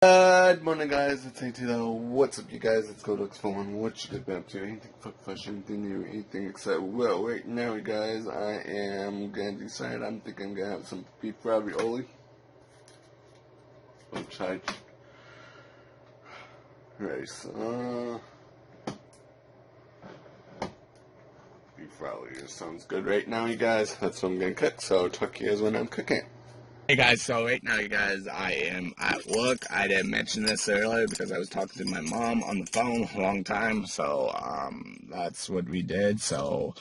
Good morning, guys. It's ATL. What's up, you guys? Let's go to X1. What you guys been up to? Anything fuck fresh, anything new, anything exciting? Well, right now, you guys, I am gonna decide. I'm thinking I'm gonna have some beef ravioli. Which I rice. Beef ravioli sounds good right now, you guys. That's what I'm gonna cook. So talk to you guys when I'm cooking. Hey guys, so right now you guys, I am at work. I didn't mention this earlier because I was talking to my mom on the phone a long time, so that's what we did. So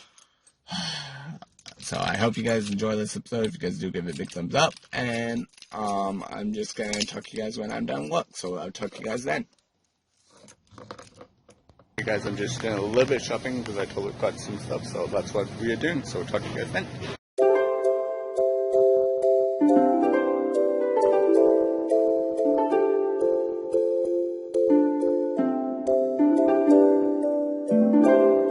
I hope you guys enjoy this episode. If you guys do, give it a big thumbs up, and I'm just gonna talk to you guys when I'm done work, so I'll talk to you guys then. Hey guys, I'm just doing a little bit of shopping because I totally got some stuff, so that's what we are doing. So talk to you guys then.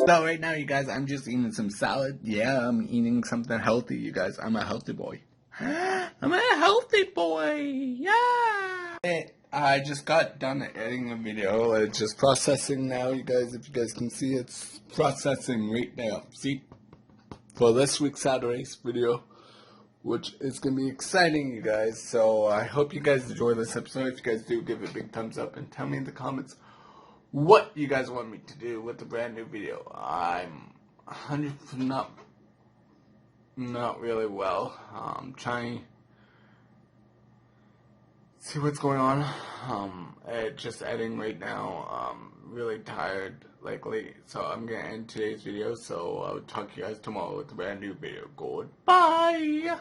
So right now, you guys, I'm just eating some salad. Yeah, I'm eating something healthy, you guys. I'm a healthy boy. I'm a healthy boy. Yeah. I just got done editing a video. It's just processing now, you guys. If you guys can see, it's processing right now. See? For this week's Saturday's video, which is going to be exciting, you guys. So I hope you guys enjoy this episode. If you guys do, give it a big thumbs up and tell me in the comments what you guys want me to do with the brand new video. I'm 100% not really well. Trying to see what's going on. Just editing right now. Really tired lately, so I'm gonna end today's video. So I'll talk to you guys tomorrow with the brand new video. Goodbye.